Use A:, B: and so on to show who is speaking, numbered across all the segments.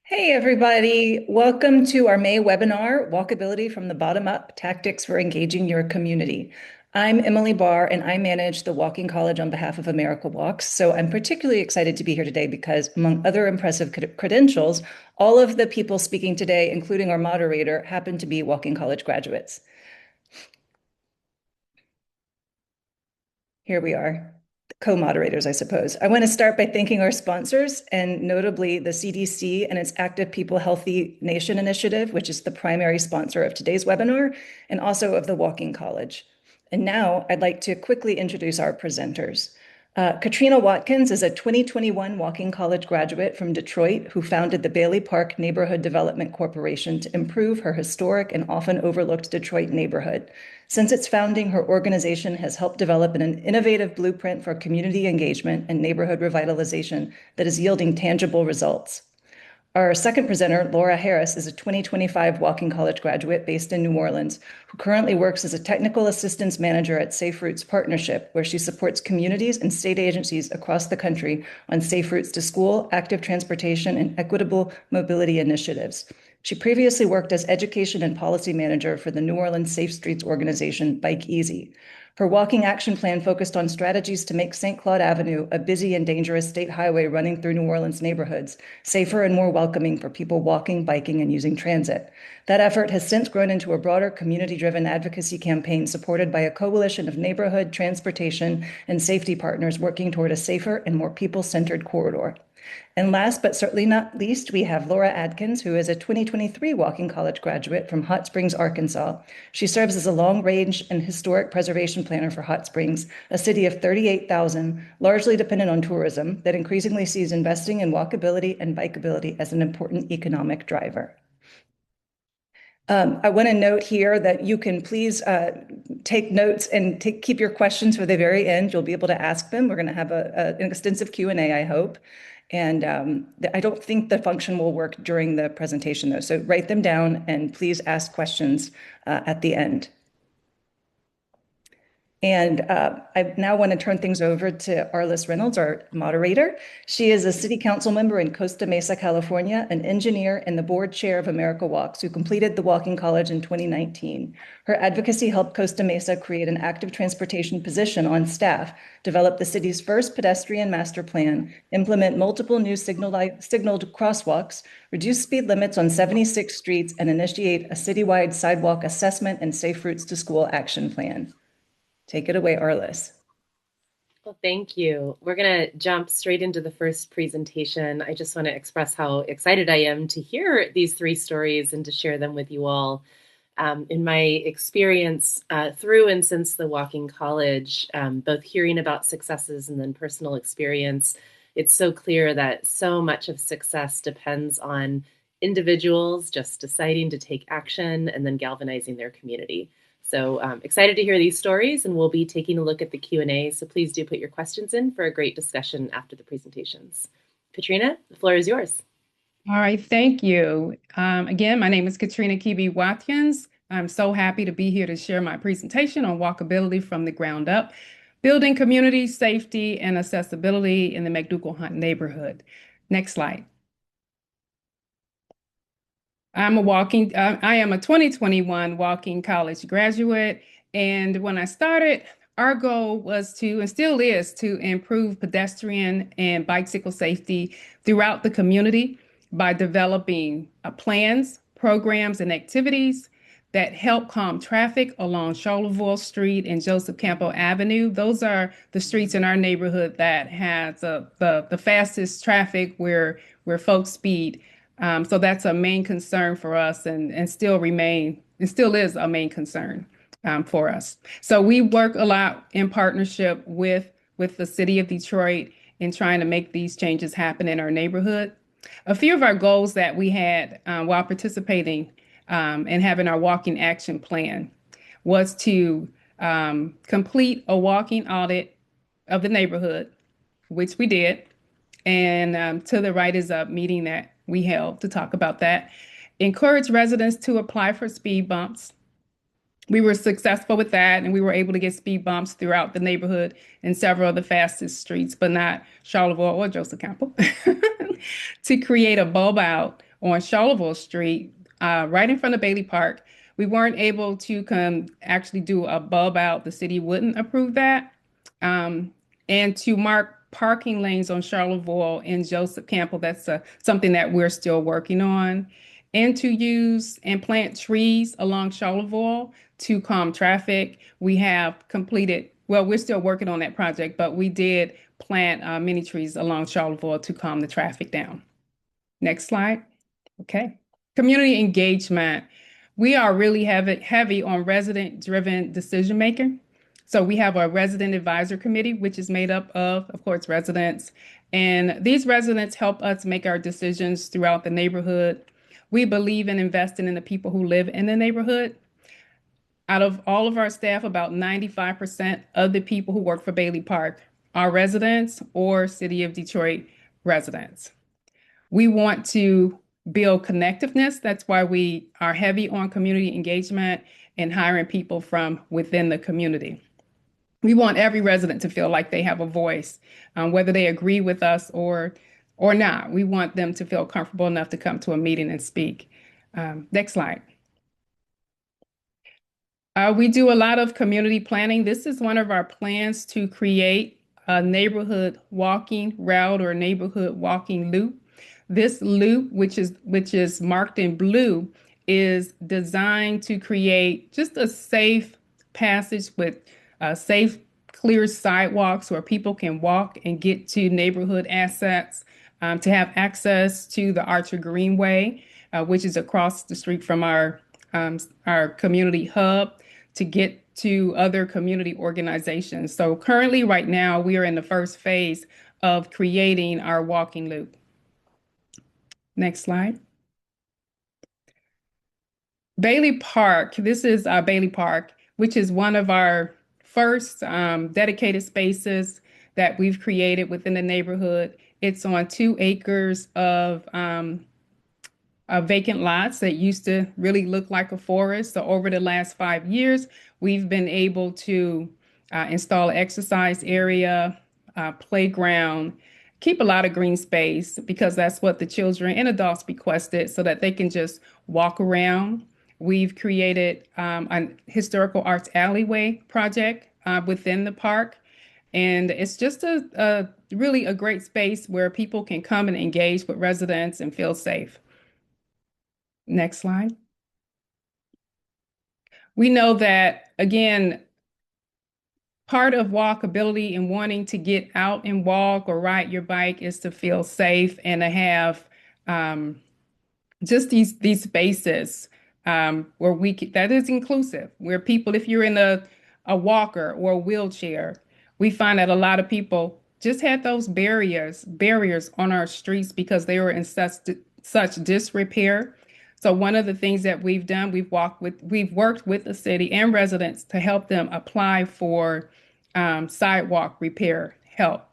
A: Hey, everybody. Welcome to our May webinar, Walkability from the Bottom Up, Tactics for Engaging Your Community. I'm Emily Barr, and I manage the Walking College on behalf of America Walks. So I'm particularly excited to be here today because, among other impressive credentials, all of the people speaking today, including our moderator, happen to be Walking College graduates. Here we are, co-moderators, I suppose. I want to start by thanking our sponsors, and notably the CDC and its Active People Healthy Nation initiative, which is the primary sponsor of today's webinar, and also of the Walking College. And now I'd like to quickly introduce our presenters. Katrina Watkins is a 2021 Walking College graduate from Detroit who founded the Bailey Park Neighborhood Development Corporation to improve her historic and often overlooked Detroit neighborhood. Since its founding, her organization has helped develop an innovative blueprint for community engagement and neighborhood revitalization that is yielding tangible results. Our second presenter, Laura Harris, is a 2025 Walking College graduate based in New Orleans, who currently works as a technical assistance manager at Safe Routes Partnership, where she supports communities and state agencies across the country on safe routes to school, active transportation, and equitable mobility initiatives. She previously worked as education and policy manager for the New Orleans Safe Streets organization, Bike Easy. Her walking action plan focused on strategies to make St. Claude Avenue, a busy and dangerous state highway running through New Orleans neighborhoods, safer and more welcoming for people walking, biking, and using transit. That effort has since grown into a broader community-driven advocacy campaign supported by a coalition of neighborhood, transportation, and safety partners working toward a safer and more people-centered corridor. And last but certainly not least, we have Laura Adkins, who is a 2023 Walking College graduate from Hot Springs, Arkansas. She serves as a long-range and historic preservation planner for Hot Springs, a city of 38,000, largely dependent on tourism, that increasingly sees investing in walkability and bikeability as an important economic driver. I want to note here that you can please take notes and keep your questions for the very end. You'll be able to ask them. We're going to have an extensive Q&A, I hope. And I don't think the function will work during the presentation, though. So write them down and please ask questions at the end. And I now want to turn things over to Arlis Reynolds, our moderator. She is a city council member in Costa Mesa, California, an engineer and the board chair of America Walks, who completed the Walking College in 2019. Her advocacy helped Costa Mesa create an active transportation position on staff, develop the city's first pedestrian master plan, implement multiple new signaled crosswalks, reduce speed limits on 76 streets, and initiate a citywide sidewalk assessment and safe routes to school action plan. Take it away, Arlis.
B: Well, thank you. We're going to jump straight into the first presentation. I just want to express how excited I am to hear these three stories and to share them with you all. In my experience through and since the Walking College, both hearing about successes and then personal experience, it's so clear that so much of success depends on individuals just deciding to take action and then galvanizing their community. So excited to hear these stories, and we'll be taking a look at the Q&A. So please do put your questions in for a great discussion after the presentations. Katrina, the floor is yours.
C: All right, thank you. Again, my name is Katrina Watkins. I'm so happy to be here to share my presentation on walkability from the ground up, building community safety and accessibility in the McDougal-Hunt neighborhood. Next slide. I am a 2021 Walking College graduate, and when I started, our goal was to, and still is, to improve pedestrian and bicycle safety throughout the community by developing plans, programs, and activities that help calm traffic along Charlevoix Street and Joseph Campbell Avenue. Those are the streets in our neighborhood that has the fastest traffic where folks speed. So that's a main concern for us and still is a main concern for us. So we work a lot in partnership with the city of Detroit in trying to make these changes happen in our neighborhood. A few of our goals that we had while participating and having our walking action plan was to complete a walking audit of the neighborhood, which we did. And to the right is a meeting that we held to talk about that. Encourage residents to apply for speed bumps. We were successful with that, and we were able to get speed bumps throughout the neighborhood in several of the fastest streets, but not Charlevoix or Joseph Campbell. To create a bulb out on Charlottesville Street, right in front of Bailey Park. We weren't able to actually do a bulb out. The city wouldn't approve that. Um, and to mark parking lanes on Charlottesville and Joseph Campbell, that's something that we're still working on. And to use and plant trees along Charlottesville to calm traffic. We have completed, well, we're still working on that project, but we did plant many trees along Charlottesville to calm the traffic down. Next slide. Okay. Community engagement. We are really heavy on resident-driven decision making. So we have a resident advisor committee, which is made up of course, residents. And these residents help us make our decisions throughout the neighborhood. We believe in investing in the people who live in the neighborhood. Out of all of our staff, about 95% of the people who work for Bailey Park are residents or City of Detroit residents. We want to build connectiveness. That's why we are heavy on community engagement and hiring people from within the community. We want every resident to feel like they have a voice, whether they agree with us or not. We want them to feel comfortable enough to come to a meeting and speak. Next slide. We do a lot of community planning. This is one of our plans to create a neighborhood walking route or neighborhood walking loop. This loop, which is marked in blue, is designed to create just a safe passage with safe, clear sidewalks where people can walk and get to neighborhood assets, to have access to the Archer Greenway, which is across the street from our community hub, to get to other community organizations. So currently, right now, we are in the first phase of creating our walking loop. Next slide. Bailey Park. This is Bailey Park, which is one of our first dedicated spaces that we've created within the neighborhood. It's on 2 acres of vacant lots that used to really look like a forest. So over the last 5 years, we've been able to install an exercise area, playground, keep a lot of green space because that's what the children and adults requested so that they can just walk around. We've created a historical arts alleyway project within the park. And it's just really a great space where people can come and engage with residents and feel safe. Next slide. We know that, again, part of walkability and wanting to get out and walk or ride your bike is to feel safe and to have just these spaces where that is inclusive, where people, if you're in a walker or a wheelchair, we find that a lot of people just had those barriers on our streets because they were in such disrepair. So one of the things that we've done, we've worked with the city and residents to help them apply for sidewalk repair help.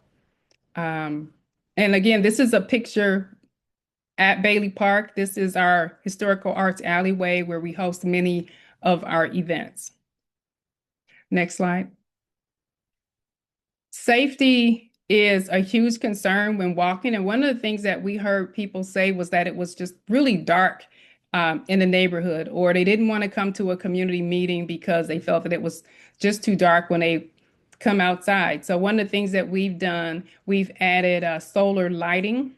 C: And again, this is a picture at Bailey Park. This is our historical arts alleyway where we host many of our events. Next slide. Safety is a huge concern when walking. And one of the things that we heard people say was that it was just really dark in the neighborhood, or they didn't want to come to a community meeting because they felt that it was just too dark when they come outside. So one of the things that we've done, we've added solar lighting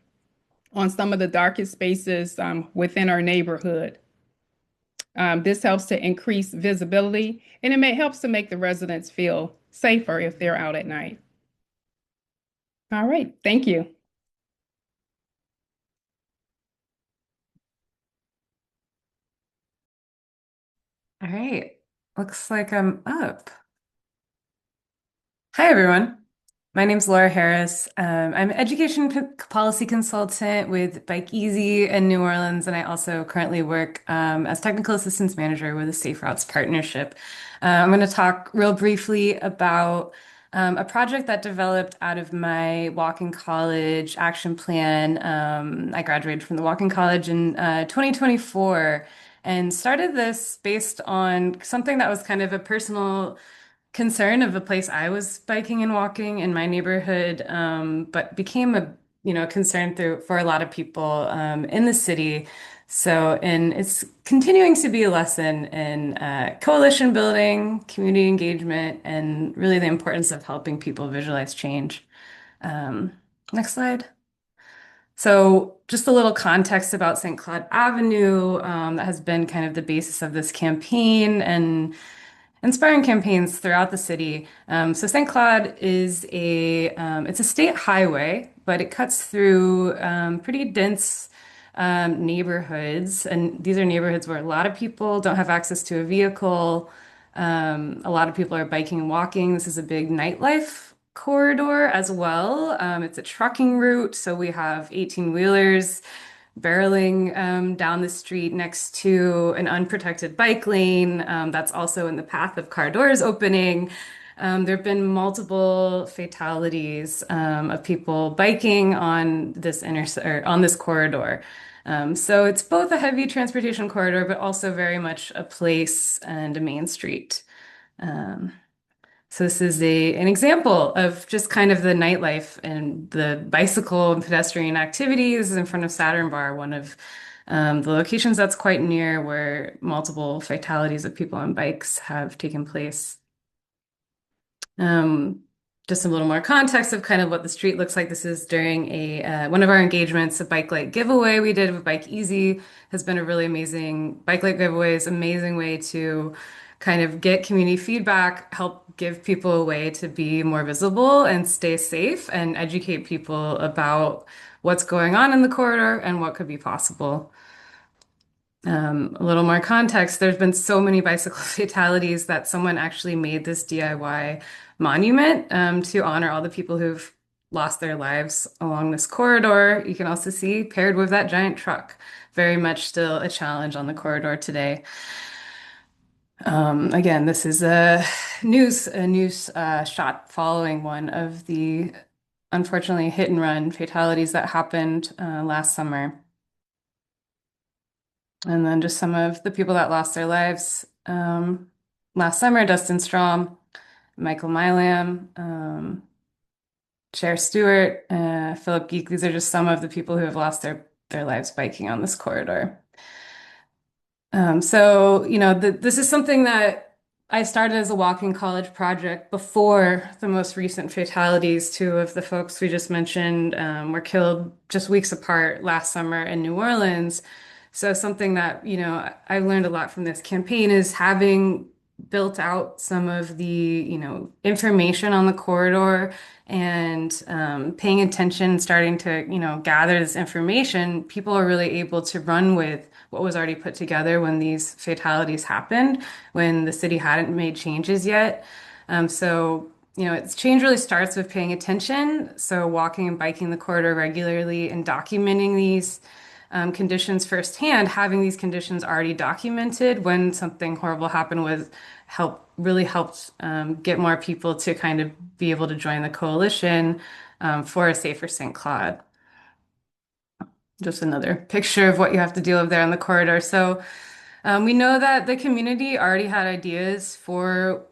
C: on some of the darkest spaces within our neighborhood. This helps to increase visibility, and it helps to make the residents feel safer if they're out at night. All right, thank you.
D: All right, looks like I'm up. Hi, everyone. My name's Laura Harris. I'm an education policy consultant with Bike Easy in New Orleans, and I also currently work as technical assistance manager with the Safe Routes Partnership. I'm going to talk real briefly about a project that developed out of my Walking College action plan. I graduated from the Walking College in 2024 and started this based on something that was kind of a personal concern of a place I was biking and walking in my neighborhood, but became a concern for a lot of people in the city. So, and it's continuing to be a lesson in coalition building, community engagement, and really the importance of helping people visualize change. Next slide. So, just a little context about St. Cloud Avenue that has been kind of the basis of this campaign and inspiring campaigns throughout the city. So St. Cloud is it's a state highway, but it cuts through pretty dense neighborhoods. And these are neighborhoods where a lot of people don't have access to a vehicle. A lot of people are biking and walking. This is a big nightlife corridor as well. It's a trucking route, so we have 18-wheelers barreling down the street next to an unprotected bike lane that's also in the path of car doors opening. There have been multiple fatalities of people biking on on this corridor. So it's both a heavy transportation corridor, but also very much a place and a main street. So this is an example of just kind of the nightlife and the bicycle and pedestrian activities in front of Saturn Bar, one of the locations that's quite near where multiple fatalities of people on bikes have taken place. Just a little more context of kind of what the street looks like. This is during one of our engagements, a bike light giveaway we did with Bike Easy. Has been a really amazing bike light giveaway. Is an amazing way to kind of get community feedback, help give people a way to be more visible and stay safe, and educate people about what's going on in the corridor and what could be possible. A little more context, there's been so many bicycle fatalities that someone actually made this DIY monument to honor all the people who've lost their lives along this corridor. You can also see paired with that giant truck, very much still a challenge on the corridor today. Again, this is a news shot following one of the unfortunately hit and run fatalities that happened last summer. And then just some of the people that lost their lives last summer: Dustin Strom, Michael Milam, Cher Stewart, Philip Geek. These are just some of the people who have lost their lives biking on this corridor. So, this is something that I started as a walking college project before the most recent fatalities. Two of the folks we just mentioned were killed just weeks apart last summer in New Orleans. So something that, I learned a lot from this campaign is having built out some of the, information on the corridor and paying attention, starting to, gather this information. People are really able to run with what was already put together when these fatalities happened, when the city hadn't made changes yet. So, it's change really starts with paying attention. So walking and biking the corridor regularly and documenting these conditions firsthand, having these conditions already documented when something horrible happened really helped get more people to kind of be able to join the coalition for a safer St. Cloud. Just another picture of what you have to deal with there on the corridor. So we know that the community already had ideas for,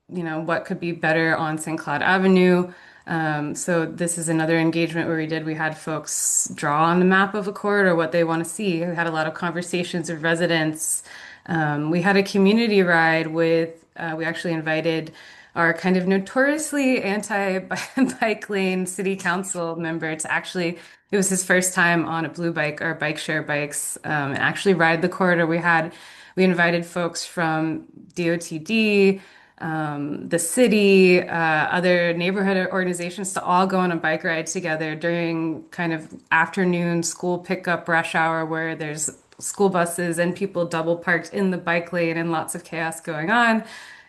D: what could be better on St. Cloud Avenue. So this is another engagement where we had folks draw on the map of a corridor what they want to see. We had a lot of conversations with residents. We had a community ride with, we actually invited our kind of notoriously anti-bike lane city council member to actually, it was his first time on a blue bike or bike share bikes, and actually ride the corridor. We invited folks from DOTD, the city, other neighborhood organizations to all go on a bike ride together during kind of afternoon school pickup rush hour where there's school buses and people double parked in the bike lane and lots of chaos going on,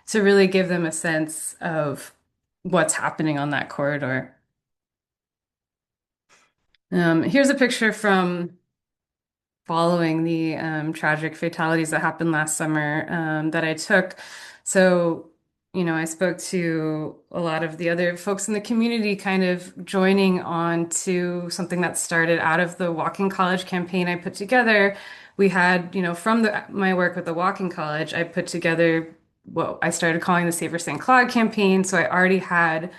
D: to really give them a sense of what's happening on that corridor. Here's a picture from following the tragic fatalities that happened last summer that I took. So, I spoke to a lot of the other folks in the community kind of joining on to something that started out of the Walking College campaign I put together. We had, from my work with the Walking College, I put together what I started calling the Safer St. Cloud campaign. So I already had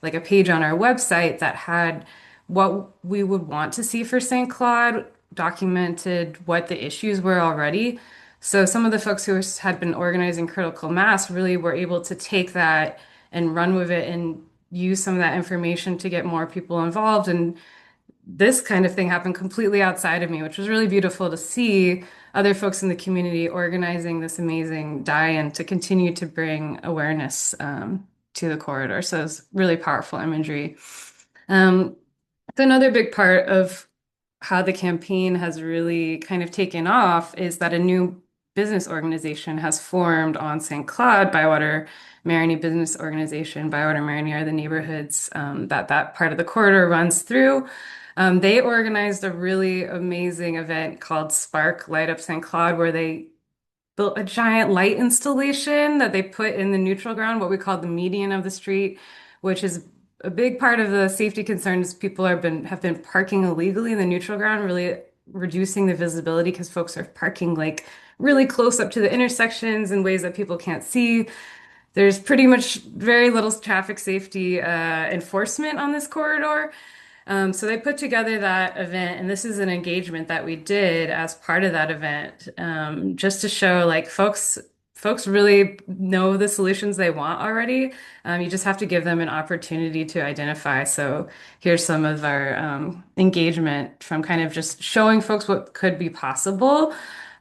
D: like a page on our website that had what we would want to see for St. Claude, documented what the issues were already. So some of the folks who had been organizing critical mass really were able to take that and run with it and use some of that information to get more people involved. And this kind of thing happened completely outside of me, which was really beautiful to see other folks in the community organizing this amazing die-in to continue to bring awareness to the corridor. So it's really powerful imagery. So another big part of how the campaign has really kind of taken off is that a new business organization has formed on St. Cloud, Bywater Marigny Business Organization. Bywater Marigny are the neighborhoods that part of the corridor runs through. They organized a really amazing event called Spark Light Up St. Cloud, where they built a giant light installation that they put in the neutral ground, what we call the median of the street, which is a big part of the safety concerns. People have been parking illegally in the neutral ground, really reducing the visibility because folks are parking like really close up to the intersections in ways that people can't see. There's pretty much very little traffic safety enforcement on this corridor. So they put together that event, and this is an engagement that we did as part of that event, just to show like folks really know the solutions they want already. You just have to give them an opportunity to identify. So here's some of our engagement from kind of just showing folks what could be possible.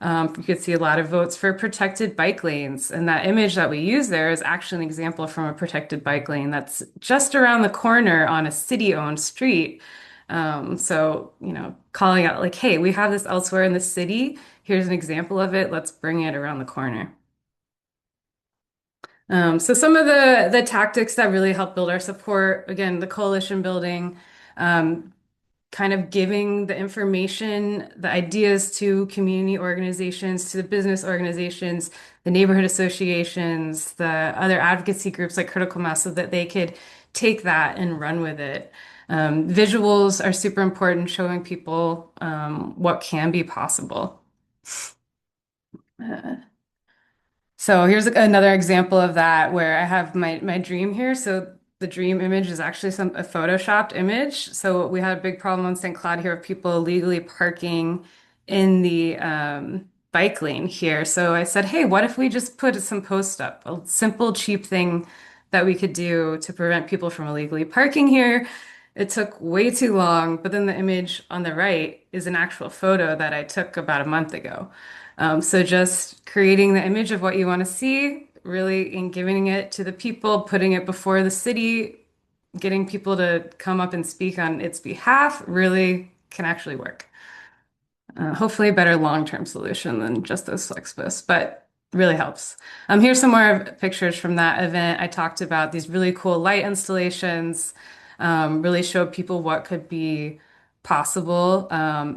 D: You could see a lot of votes for protected bike lanes. And that image that we use there is actually an example from a protected bike lane that's just around the corner on a city-owned street. So, calling out like, hey, we have this elsewhere in the city. Here's an example of it. Let's bring it around the corner. So some of the tactics that really help build our support, again, the coalition building, kind of giving the information, the ideas to community organizations, to the business organizations, the neighborhood associations, the other advocacy groups like Critical Mass, so that they could take that and run with it. Visuals are super important, showing people what can be possible. So here's another example of that where I have my dream here. So the dream image is actually a photoshopped image. So we had a big problem on St. Cloud here of people illegally parking in the bike lane here. So I said, hey, what if we just put some posts up, a simple, cheap thing that we could do to prevent people from illegally parking here. It took way too long, but then the image on the right is an actual photo that I took about a month ago. So just creating the image of what you want to see, really in giving it to the people, putting it before the city, getting people to come up and speak on its behalf really can actually work. Hopefully a better long-term solution than just those flex posts, but really helps. Here's some more pictures from that event. I talked about these really cool light installations, really showed people what could be possible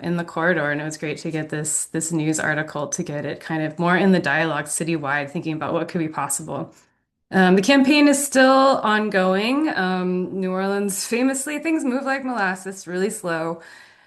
D: in the corridor. And it was great to get this news article to get it kind of more in the dialogue citywide, thinking about what could be possible. The campaign is still ongoing. New Orleans, famously, things move like molasses, really slow.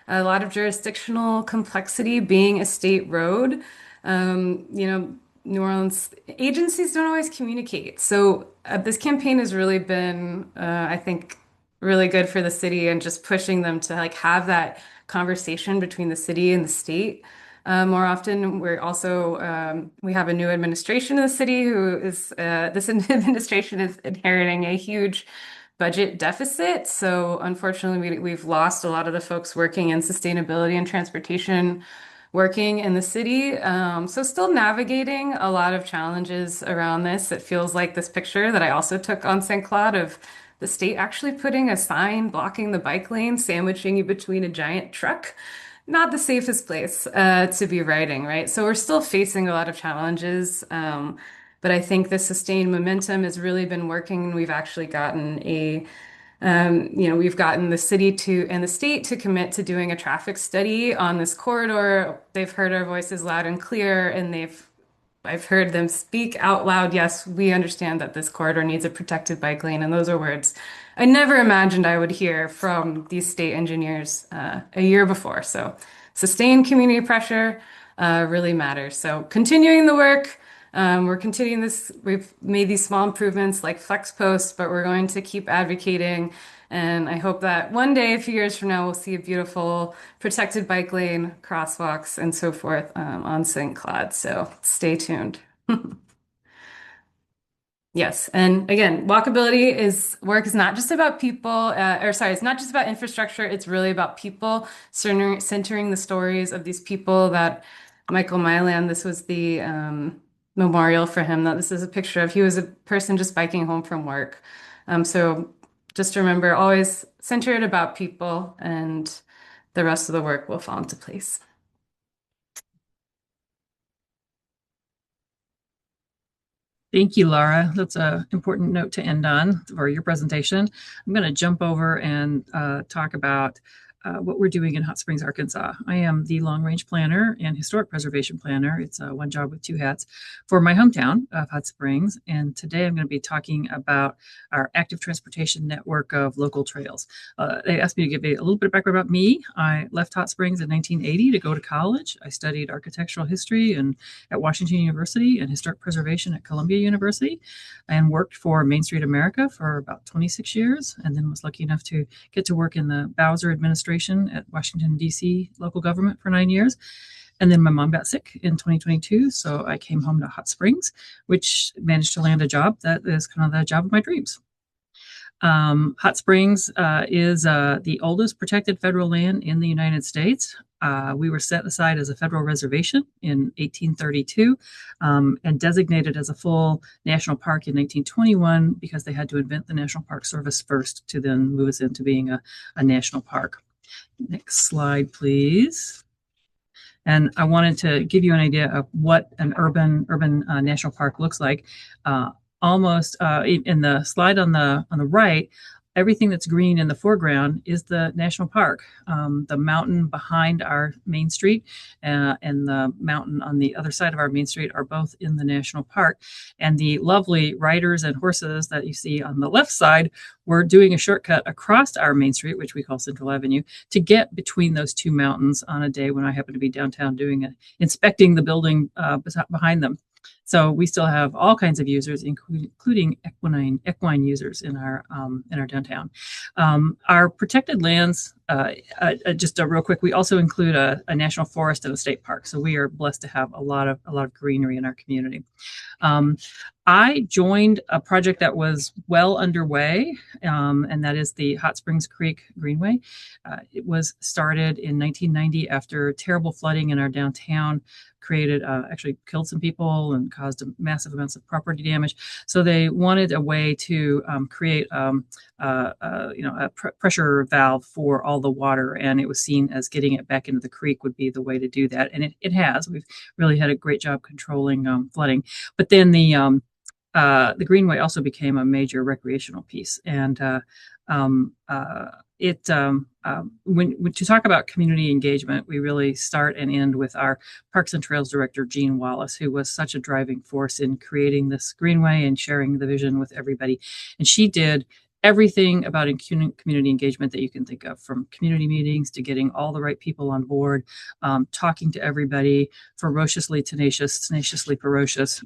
D: A lot of jurisdictional complexity being a state road. New Orleans agencies don't always communicate. So this campaign has really been, I think, really good for the city and just pushing them to like have that conversation between the city and the state. More often, we're also we have a new administration in the city who is this administration is inheriting a huge budget deficit. So unfortunately, we've lost a lot of the folks working in sustainability and transportation working in the city. So still navigating a lot of challenges around this. It feels like this picture that I also took on St. Cloud of the state actually putting a sign blocking the bike lane, sandwiching you between a giant truck. Not the safest place to be riding, right? So we're still facing a lot of challenges. But I think the sustained momentum has really been working. We've actually gotten we've gotten the city and the state to commit to doing a traffic study on this corridor. They've heard our voices loud and clear, and I've heard them speak out loud. Yes, we understand that this corridor needs a protected bike lane. And those are words I never imagined I would hear from these state engineers a year before. So sustained community pressure really matters. So continuing the work, We're continuing this. We've made these small improvements like flex posts, but we're going to keep advocating. And I hope that one day, a few years from now, we'll see a beautiful protected bike lane, crosswalks, and so forth on St. Claude. So stay tuned. Yes, and again, walkability is not just about people, it's not just about infrastructure. It's really about people, centering the stories of these people that Michael Milan, this was the memorial for him that this is a picture of. He was a person just biking home from work. So just remember, always center it about people, and the rest of the work will fall into place.
E: Thank you, Laura. That's an important note to end on for your presentation. I'm going to jump over and talk about what we're doing in Hot Springs, Arkansas. I am the long-range planner and historic preservation planner. It's one job with two hats for my hometown of Hot Springs. And today I'm going to be talking about our active transportation network of local trails. They asked me to give a little bit of background about me. I left Hot Springs in 1980 to go to college. I studied architectural history at Washington University and historic preservation at Columbia University, and worked for Main Street America for about 26 years, and then was lucky enough to get to work in the Bowser administration at Washington, D.C. local government for 9 years. And then my mom got sick in 2022, so I came home to Hot Springs, which managed to land a job that is kind of the job of my dreams. Hot Springs is the oldest protected federal land in the United States. We were set aside as a federal reservation in 1832 and designated as a full national park in 1921 because they had to invent the National Park Service first to then move us into being a national park. Next slide, please. And I wanted to give you an idea of what an urban national park looks like. Almost in the slide on the right, everything that's green in the foreground is the national park. The mountain behind our main street and the mountain on the other side of our main street are both in the national park. And the lovely riders and horses that you see on the left side were doing a shortcut across our main street, which we call Central Avenue, to get between those two mountains on a day when I happened to be downtown inspecting the building behind them. So we still have all kinds of users, including equine users in our downtown. Our protected lands, just real quick, we also include a national forest and a state park. So we are blessed to have a lot of greenery in our community. I joined a project that was well underway, and that is the Hot Springs Creek Greenway. It was started in 1990 after terrible flooding in our downtown actually killed some people and caused massive amounts of property damage. So they wanted a way to create a pressure valve for all the water, and it was seen as getting it back into the creek would be the way to do that, and it has. We've really had a great job controlling flooding. But then the Greenway also became a major recreational piece, and when to talk about community engagement, we really start and end with our Parks and Trails Director, Jean Wallace, who was such a driving force in creating this Greenway and sharing the vision with everybody. And she did everything about community engagement that you can think of, from community meetings to getting all the right people on board, talking to everybody, ferociously tenacious, tenaciously ferocious.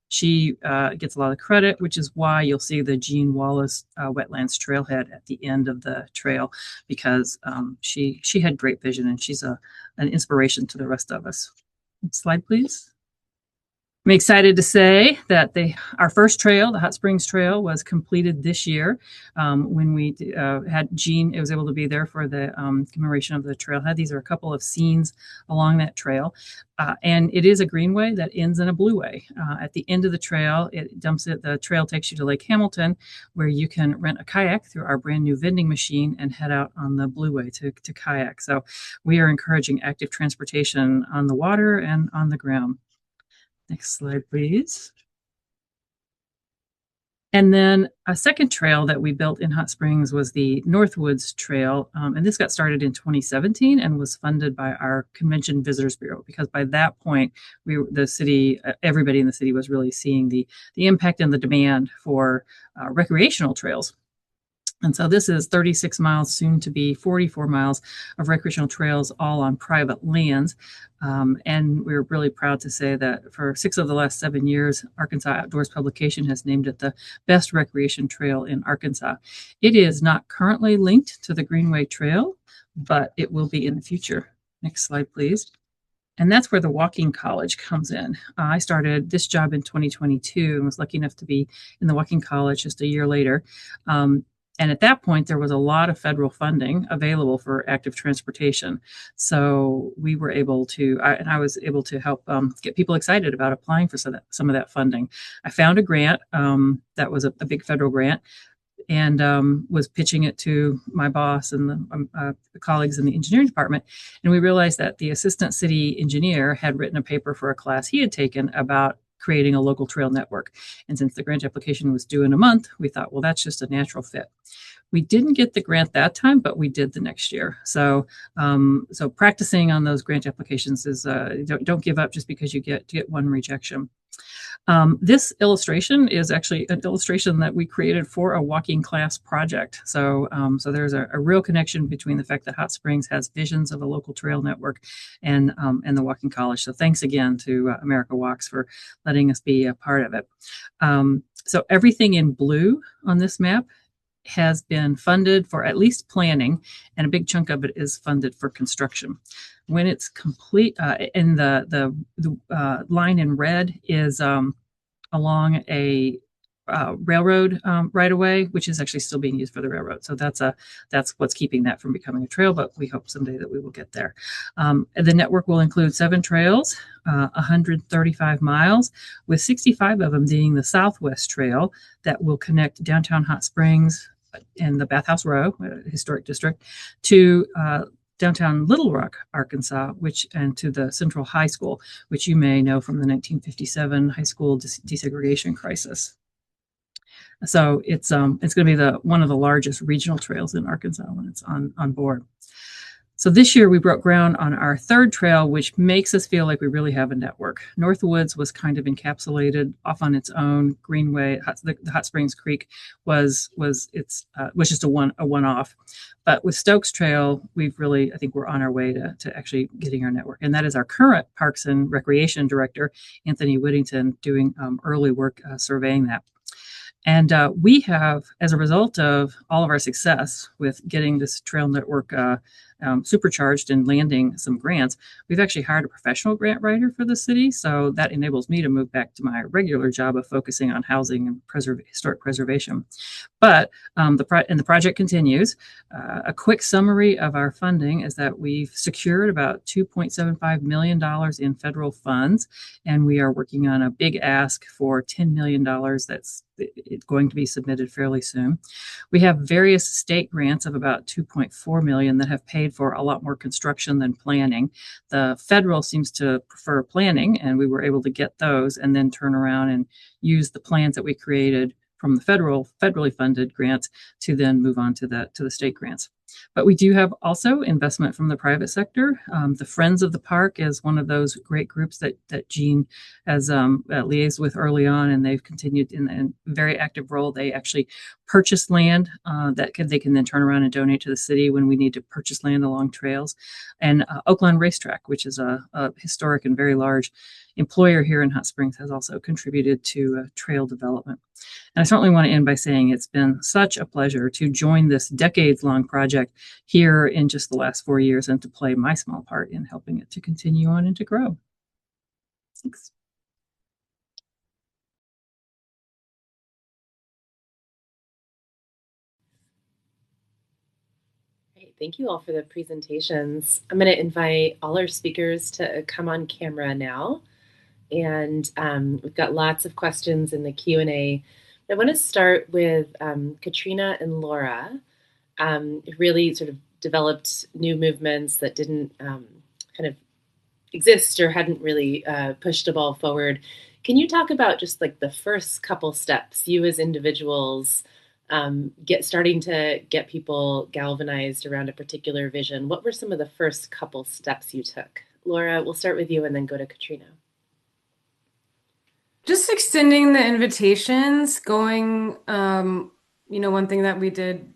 E: She gets a lot of credit, which is why you'll see the Jean Wallace Wetlands Trailhead at the end of the trail, because she had great vision, and she's an inspiration to the rest of us. Next slide, please. I'm excited to say that our first trail, the Hot Springs Trail, was completed this year when we had Jean. It was able to be there for the commemoration of the trailhead. These are a couple of scenes along that trail. And it is a greenway that ends in a blueway. At the end of the trail, the trail takes you to Lake Hamilton, where you can rent a kayak through our brand new vending machine and head out on the blueway to kayak. So we are encouraging active transportation on the water and on the ground. Next slide, please. And then a second trail that we built in Hot Springs was the Northwoods Trail. And this got started in 2017 and was funded by our Convention Visitors Bureau, because by that point, everybody in the city was really seeing the impact and the demand for recreational trails. And so this is 36 miles, soon to be 44 miles of recreational trails, all on private lands. And we're really proud to say that for 6 of the last 7 years, Arkansas Outdoors Publication has named it the best recreation trail in Arkansas. It is not currently linked to the Greenway Trail, but it will be in the future. Next slide, please. And that's where the walking college comes in. I started this job in 2022 and was lucky enough to be in the walking college just a year later. And at that point, there was a lot of federal funding available for active transportation. So we were able to, I was able to help get people excited about applying for some of that funding. I found a grant that was a big federal grant, and was pitching it to my boss and the colleagues in the engineering department. And we realized that the assistant city engineer had written a paper for a class he had taken about creating a local trail network. And since the grant application was due in a month, we thought, well, that's just a natural fit. We didn't get the grant that time, but we did the next year. So, so practicing on those grant applications is don't give up just because you get one rejection. This illustration is actually an illustration that we created for a walking class project. So, so there's a real connection between the fact that Hot Springs has visions of a local trail network and the Walking College. So thanks again to America Walks for letting us be a part of it. So everything in blue on this map has been funded for at least planning, and a big chunk of it is funded for construction. When it's complete, and the line in red is along a railroad right away, which is actually still being used for the railroad. So that's what's keeping that from becoming a trail, but we hope someday that we will get there. The network will include 7 trails, 135 miles, with 65 of them being the Southwest Trail that will connect downtown Hot Springs and the Bathhouse Row, historic district, to downtown Little Rock, Arkansas, and to the Central High School, which you may know from the 1957 high school desegregation crisis. So it's going to be one of the largest regional trails in Arkansas when it's on board. So this year we broke ground on our 3rd trail, which makes us feel like we really have a network. Northwoods was kind of encapsulated off on its own. Greenway, the Hot Springs Creek was just a one-off. But with Stokes Trail, I think we're on our way to actually getting our network. And that is our current Parks and Recreation Director, Anthony Whittington, doing early work surveying that. And we have, as a result of all of our success with getting this trail network supercharged and landing some grants, we've actually hired a professional grant writer for the city. So that enables me to move back to my regular job of focusing on housing and historic preservation. But the project continues. A quick summary of our funding is that we've secured about $2.75 million in federal funds, and we are working on a big ask for $10 million that's going to be submitted fairly soon. We have various state grants of about $2.4 million that have paid for a lot more construction than planning. The federal seems to prefer planning, and we were able to get those and then turn around and use the plans that we created from the federally funded grants to then move on to the state grants. But we do have also investment from the private sector. The Friends of the Park is one of those great groups that Jean has liaised with early on, and they've continued in a very active role. They actually purchase land that they can then turn around and donate to the city when we need to purchase land along trails. And Oakland Racetrack, which is a historic and very large employer here in Hot Springs, has also contributed to trail development. And I certainly want to end by saying it's been such a pleasure to join this decades-long project here in just the last 4 years and to play my small part in helping it to continue on and to grow. Thanks.
B: Great. Thank you all for the presentations. I'm going to invite all our speakers to come on camera now. And we've got lots of questions in the Q&A. I want to start with Katrina and Laura, who really sort of developed new movements that didn't kind of exist or hadn't really pushed a ball forward. Can you talk about just like the first couple steps you as individuals starting to get people galvanized around a particular vision? What were some of the first couple steps you took? Laura, we'll start with you and then go to Katrina.
D: Just extending the invitations, going, one thing that we did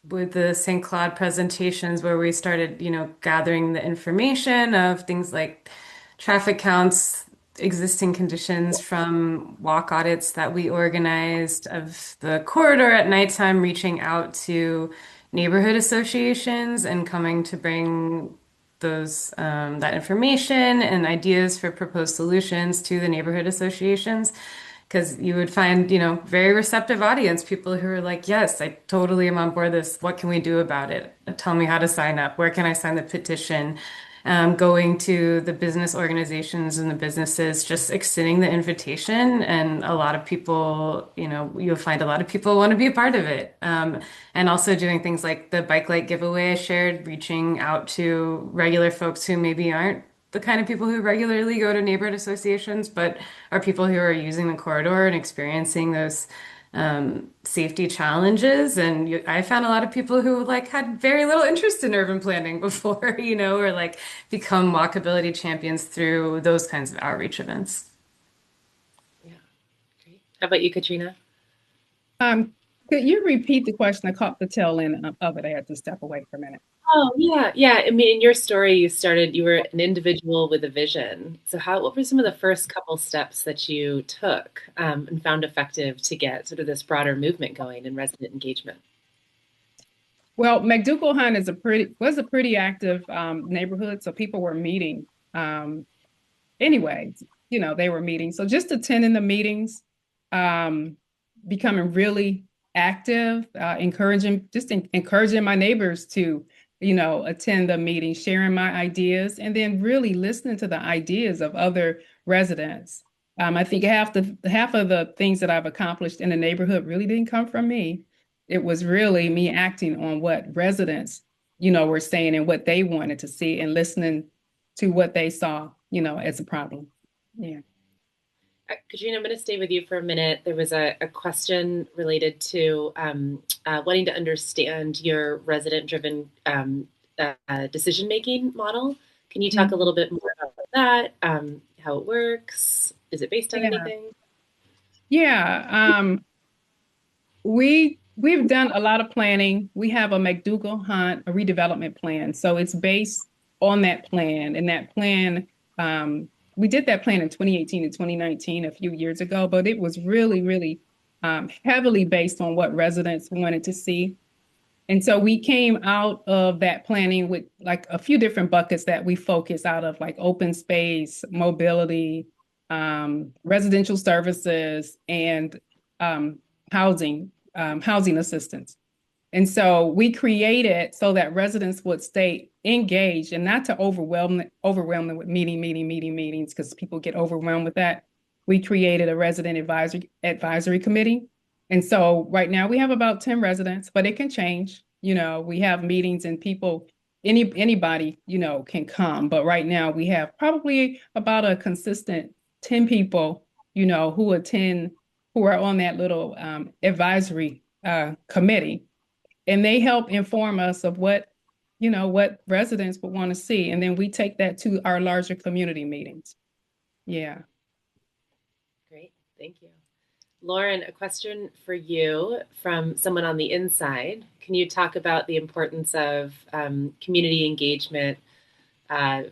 D: with the St. Cloud presentations where we started, gathering the information of things like traffic counts, existing conditions from walk audits that we organized of the corridor at nighttime, reaching out to neighborhood associations and coming to bring those that information and ideas for proposed solutions to the neighborhood associations. Because you would find, very receptive audience, people who are like, yes, I totally am on board this. What can we do about it? Tell me how to sign up. Where can I sign the petition? Going to the business organizations and the businesses, just extending the invitation. And a lot of people, you'll find a lot of people want to be a part of it. And also doing things like the bike light giveaway I shared, reaching out to regular folks who maybe aren't the kind of people who regularly go to neighborhood associations, but are people who are using the corridor and experiencing those safety challenges. And I found a lot of people who had very little interest in urban planning before, or become walkability champions through those kinds of outreach events.
B: Yeah, great. How about you, Katrina?
C: Could you repeat the question? I caught the tail end of it. I had to step away for a minute.
B: Oh, yeah. I mean, in your story, you were an individual with a vision. So what were some of the first couple steps that you took and found effective to get sort of this broader movement going in resident engagement?
C: Well, McDougal Hunt was a pretty active neighborhood, so people were meeting. Anyway, they were meeting. So just attending the meetings, becoming really active, encouraging my neighbors to attend the meeting, sharing my ideas, and then really listening to the ideas of other residents. I think half of the things that I've accomplished in the neighborhood really didn't come from me. It was really me acting on what residents, were saying and what they wanted to see and listening to what they saw, as a problem. Yeah.
B: Katrina, I'm going to stay with you for a minute. There was a question related to wanting to understand your resident-driven decision-making model. Can you talk a little bit more about that, how it works? Is it based on anything?
C: Yeah. We've done a lot of planning. We have a McDougal Hunt, a redevelopment plan. So it's based on that plan. And that plan, we did that plan in 2018 and 2019, a few years ago, but it was really, really heavily based on what residents wanted to see. And so we came out of that planning with a few different buckets that we focus out of, like open space, mobility, residential services, and housing assistance. And so we created so that residents would stay engaged and not to overwhelm them with meetings, because people get overwhelmed with that. We created a resident advisory committee. And so right now we have about 10 residents, but it can change. We have meetings and anybody, can come. But right now we have probably about a consistent 10 people, who attend, who are on that little advisory committee. And they help inform us of what residents would want to see. And then we take that to our larger community meetings. Yeah.
B: Great. Thank you. Lauren, a question for you from someone on the inside. Can you talk about the importance of community engagement? I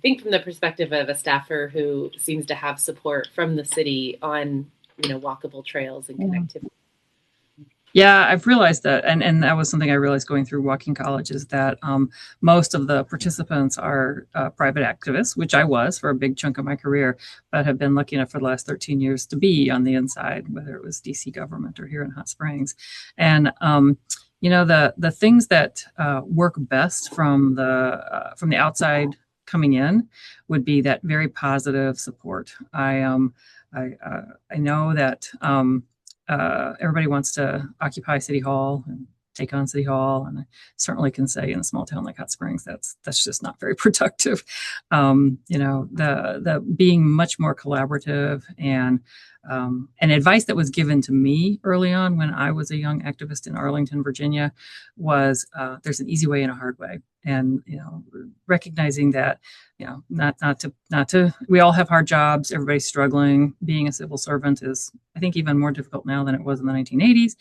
B: think from the perspective of a staffer who seems to have support from the city on, walkable trails and connectivity.
E: Yeah, I've realized that, and that was something I realized going through Walking College, is that most of the participants are private activists, which I was for a big chunk of my career, but have been lucky enough for the last 13 years to be on the inside, whether it was DC government or here in Hot Springs. And the things that work best from the outside coming in would be that very positive support. I know that everybody wants to occupy City Hall and take on City Hall, and I certainly can say in a small town like Hot Springs, that's just not very productive. The being much more collaborative and advice that was given to me early on when I was a young activist in Arlington, Virginia, was there's an easy way and a hard way, and recognizing that not to we all have hard jobs, everybody's struggling. Being a civil servant is, I think, even more difficult now than it was in the 1980s,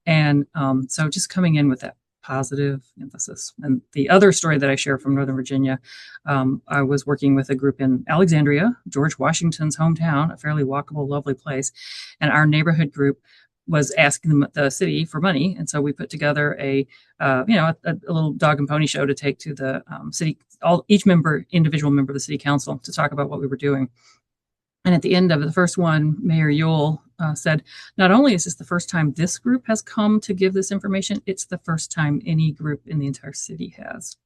E: and so just coming in with that positive emphasis. And the other story that I share from Northern Virginia, I was working with a group in Alexandria, George Washington's hometown, a fairly walkable, lovely place. And our neighborhood group was asking the city for money. And so we put together a little dog and pony show to take to the city, each individual member of the city council, to talk about what we were doing. And at the end of the first one, Mayor Yule said, not only is this the first time this group has come to give this information, it's the first time any group in the entire city has.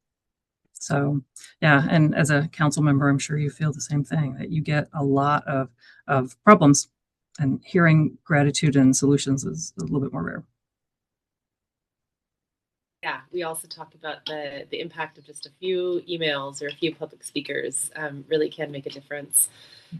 E: So, yeah, and as a council member, I'm sure you feel the same thing, that you get a lot of problems, and hearing gratitude and solutions is a little bit more rare.
B: Yeah, we also talk about the impact of just a few emails or a few public speakers really can make a difference.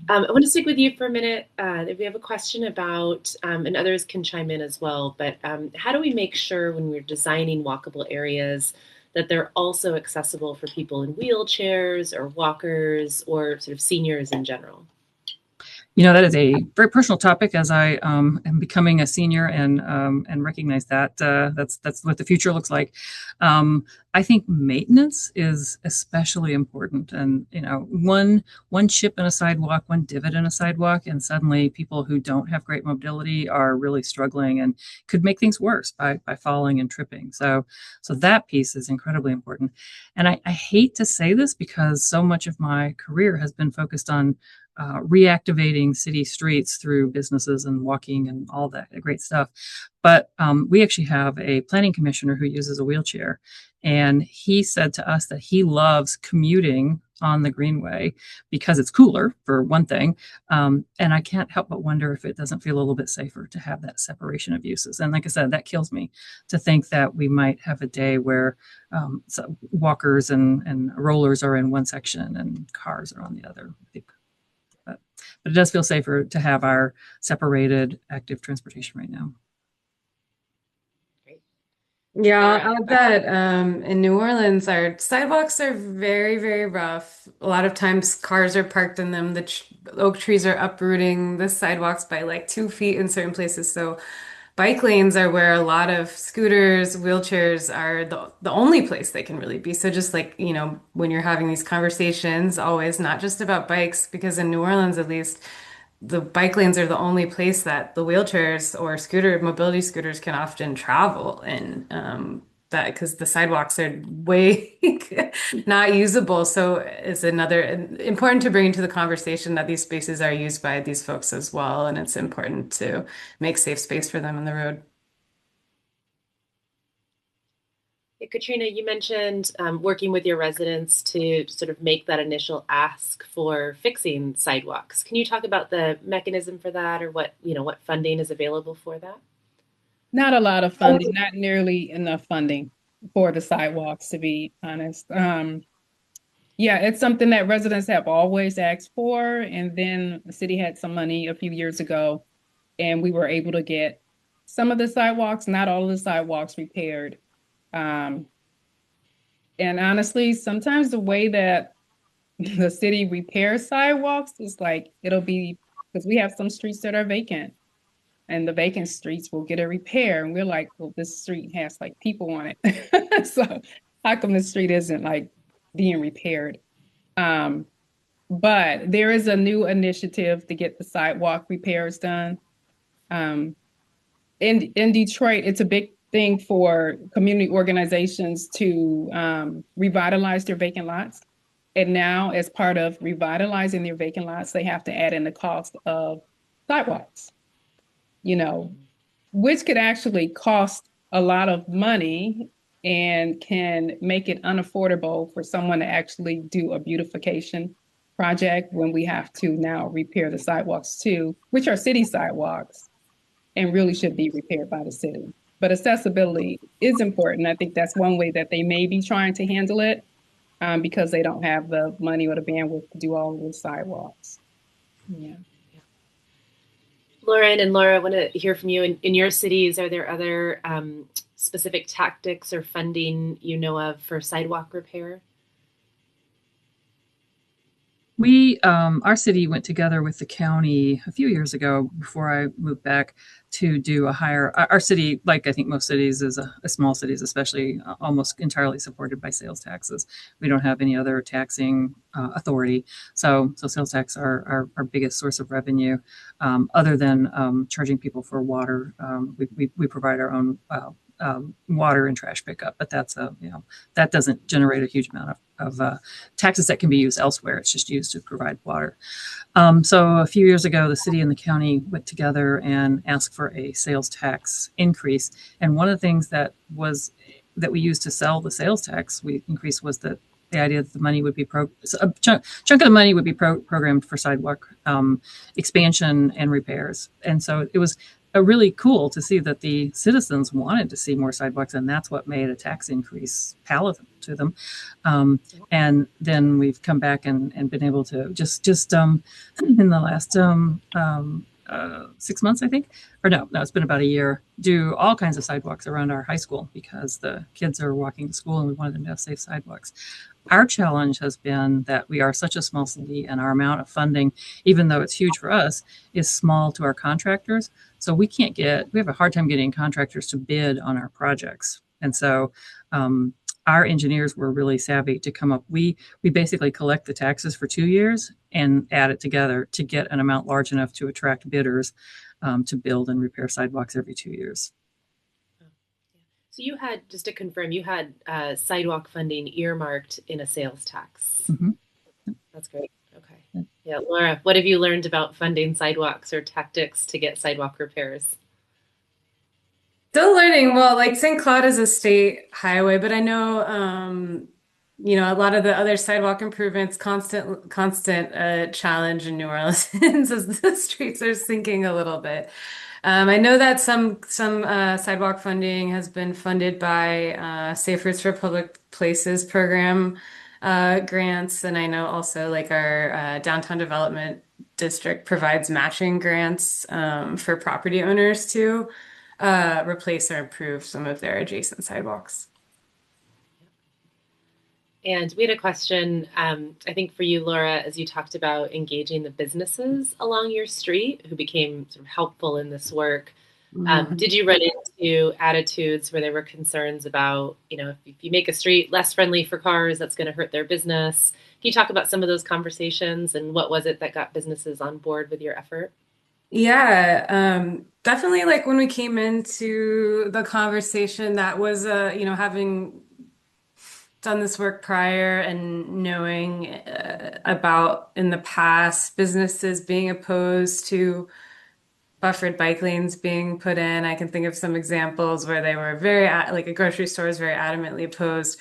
B: I want to stick with you for a minute. If we have a question about, and others can chime in as well, but how do we make sure when we're designing walkable areas that they're also accessible for people in wheelchairs or walkers or sort of seniors in general?
E: That is a very personal topic, as I am becoming a senior and recognize that that's what the future looks like. I think maintenance is especially important, and one chip in a sidewalk, one divot in a sidewalk, and suddenly people who don't have great mobility are really struggling and could make things worse by falling and tripping. So that piece is incredibly important. And I hate to say this because so much of my career has been focused on reactivating city streets through businesses and walking and all that great stuff. But we actually have a planning commissioner who uses a wheelchair. And he said to us that he loves commuting on the Greenway because it's cooler, for one thing. And I can't help but wonder if it doesn't feel a little bit safer to have that separation of uses. And like I said, that kills me to think that we might have a day where walkers and rollers are in one section and cars are on the other. I think. But it does feel safer to have our separated active transportation right now.
B: Great.
D: Yeah, I'll add that in New Orleans, our sidewalks are very, very rough. A lot of times cars are parked in them. The oak trees are uprooting the sidewalks by like 2 feet in certain places. So bike lanes are where a lot of scooters, wheelchairs are the only place they can really be. So just like, when you're having these conversations, always not just about bikes, because in New Orleans, at least, the bike lanes are the only place that the wheelchairs or mobility scooters can often travel. And that because the sidewalks are way not usable. So it's another important to bring into the conversation that these spaces are used by these folks as well. And it's important to make safe space for them in the road.
B: Katrina, you mentioned working with your residents to sort of make that initial ask for fixing sidewalks. Can you talk about the mechanism for that, or what funding is available for that?
C: Not a lot of funding, not nearly enough funding for the sidewalks, to be honest. Yeah, it's something that residents have always asked for. And then the city had some money a few years ago, and we were able to get some of the sidewalks, not all of the sidewalks, repaired. And honestly, sometimes the way that the city repairs sidewalks is like, it'll be, because we have some streets that are vacant, and the vacant streets will get a repair. And we're like, well, this street has like people on it. So how come the street isn't like being repaired? But there is a new initiative to get the sidewalk repairs done. In Detroit, it's a big thing for community organizations to revitalize their vacant lots. And now, as part of revitalizing their vacant lots, they have to add in the cost of sidewalks, which could actually cost a lot of money and can make it unaffordable for someone to actually do a beautification project when we have to now repair the sidewalks too, which are city sidewalks and really should be repaired by the city. But accessibility is important. I think that's one way that they may be trying to handle it because they don't have the money or the bandwidth to do all of the sidewalks. Yeah.
B: Lauren and Laura, I want to hear from you. In your cities, are there other specific tactics or funding you know of for sidewalk repair?
E: Our city went together with the county a few years ago before I moved back to do our city, like I think most cities, is a small cities, especially almost entirely supported by sales taxes. We don't have any other taxing authority. So sales tax are our biggest source of revenue, other than charging people for water. We provide our own water and trash pickup, but that doesn't generate a huge amount of taxes that can be used elsewhere. It's just used to provide water. So a few years ago, the city and the county went together and asked for a sales tax increase. And one of the things that we used to sell the sales tax increase was that the idea that the money would be a chunk of the money would be programmed for sidewalk expansion and repairs. And so it was really cool to see that the citizens wanted to see more sidewalks, and that's what made a tax increase palatable to them. And then we've come back and been able to just in the last 6 months, I think, or no, it's been about a year, do all kinds of sidewalks around our high school because the kids are walking to school and we wanted them to have safe sidewalks. Our challenge has been that we are such a small city and our amount of funding, even though it's huge for us, is small to our contractors. So we have a hard time getting contractors to bid on our projects. And so our engineers were really savvy to come up. We basically collect the taxes for 2 years and add it together to get an amount large enough to attract bidders to build and repair sidewalks every 2 years.
B: So you had, just to confirm, you had sidewalk funding earmarked in a sales tax.
E: Mm-hmm.
B: That's great. Okay. Yeah, Laura, what have you learned about funding sidewalks or tactics to get sidewalk repairs?
D: Still learning. Well, like St. Cloud is a state highway, but I know, a lot of the other sidewalk improvements, constant challenge in New Orleans as the streets are sinking a little bit. I know that some sidewalk funding has been funded by Safe Routes for Public Places program grants, and I know also like our downtown development district provides matching grants for property owners to replace or improve some of their adjacent sidewalks.
B: And we had a question, I think for you, Laura, as you talked about engaging the businesses along your street who became sort of helpful in this work. Did you run into attitudes where there were concerns about, if you make a street less friendly for cars, that's going to hurt their business? Can you talk about some of those conversations and what was it that got businesses on board with your effort?
D: Yeah, definitely like when we came into the conversation, that was, having done this work prior and knowing about in the past businesses being opposed to buffered bike lanes being put in. I can think of some examples where they were like a grocery store is very adamantly opposed.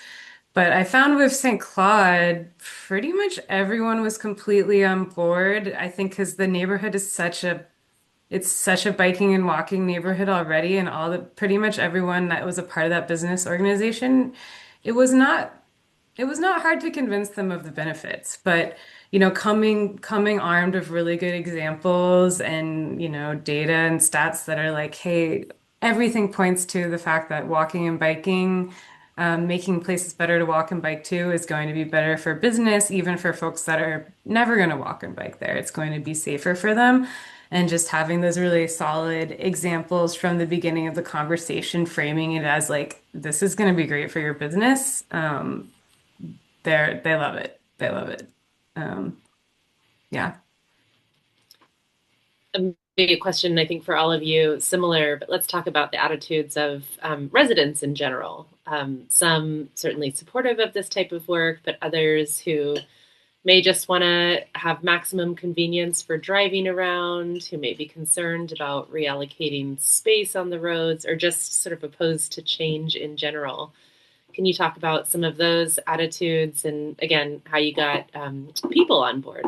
D: But I found with St. Claude, pretty much everyone was completely on board. I think because the neighborhood is it's such a biking and walking neighborhood already, and pretty much everyone that was a part of that business organization, it was not hard to convince them of the benefits, but coming armed with really good examples and data and stats that are like, hey, everything points to the fact that walking and biking, making places better to walk and bike to is going to be better for business, even for folks that are never going to walk and bike there. It's going to be safer for them. And just having those really solid examples from the beginning of the conversation, framing it as like, this is going to be great for your business. They love it. They love it. Yeah.
B: Maybe a question, I think, for all of you, similar, but let's talk about the attitudes of residents in general. Some certainly supportive of this type of work, but others who may just want to have maximum convenience for driving around, who may be concerned about reallocating space on the roads, or just sort of opposed to change in general. Can you talk about some of those attitudes and, again, how you got people on board?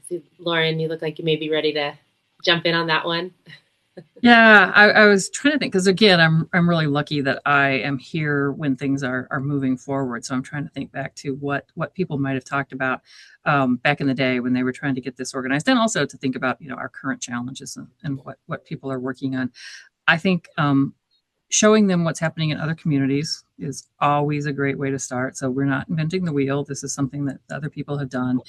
B: See, Lauren, you look like you may be ready to jump in on that one.
E: Yeah, I was trying to think because again, I'm really lucky that I am here when things are moving forward. So I'm trying to think back to what people might have talked about back in the day when they were trying to get this organized, and also to think about our current challenges and what people are working on. I think showing them what's happening in other communities is always a great way to start. So we're not inventing the wheel. This is something that other people have done,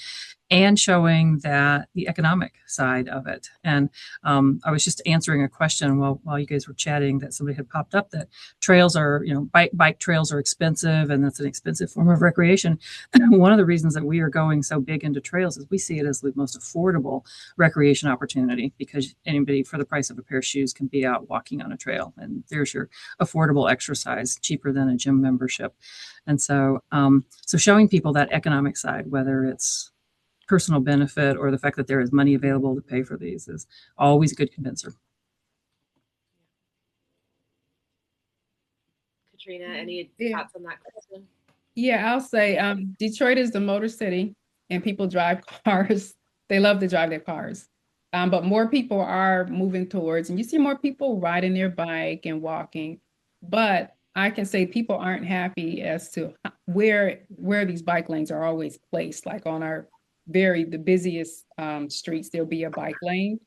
E: and showing that the economic side of it. And I was just answering a question while you guys were chatting that somebody had popped up that trails are, bike trails are expensive, and that's an expensive form of recreation. One of the reasons that we are going so big into trails is we see it as the most affordable recreation opportunity, because anybody for the price of a pair of shoes can be out walking on a trail, and there's your affordable exercise, cheaper than a gym membership. And so, so showing people that economic side, whether it's personal benefit or the fact that there is money available to pay for these, is always a good convincer.
B: Katrina, any thoughts on that question?
C: Yeah, I'll say Detroit is the motor city, and people drive cars. They love to drive their cars. But more people are moving towards, and you see more people riding their bike and walking. But I can say people aren't happy as to where these bike lanes are always placed. Like on the busiest streets, there'll be a bike lane,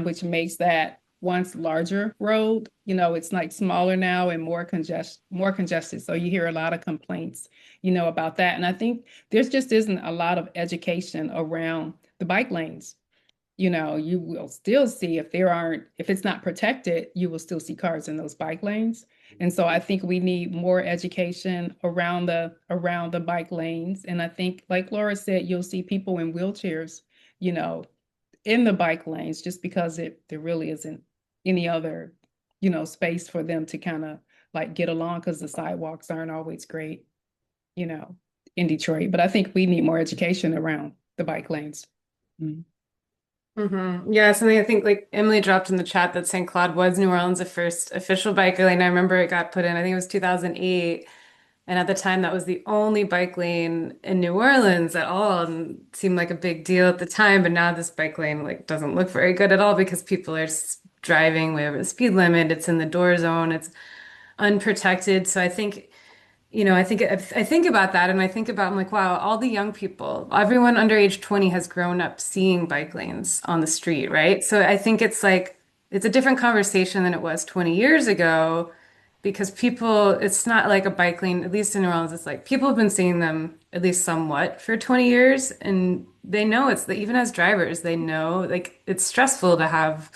C: which makes that once larger road, it's like smaller now and more congested. So you hear a lot of complaints, about that. And I think there's just isn't a lot of education around the bike lanes. You will still see if it's not protected, you will still see cars in those bike lanes. And so I think we need more education around the bike lanes. And I think, like Laura said, you'll see people in wheelchairs, in the bike lanes, just because there really isn't any other, space for them to kind of like get along, because the sidewalks aren't always great, in Detroit. But I think we need more education around the bike lanes.
D: Yeah, something I think like Emily dropped in the chat that St. Cloud was New Orleans' first official bike lane. I remember it got put in, I think it was 2008. And at the time, that was the only bike lane in New Orleans at all, and it seemed like a big deal at the time. But now this bike lane like doesn't look very good at all, because people are driving way over the speed limit. It's in the door zone. It's unprotected. So I think, I think about that, and I'm like, wow, all the young people, everyone under age 20 has grown up seeing bike lanes on the street, right? So I think it's like it's a different conversation than it was 20 years ago, because it's not like a bike lane, at least in New Orleans, it's like people have been seeing them at least somewhat for 20 years, and they know even as drivers, they know like it's stressful to have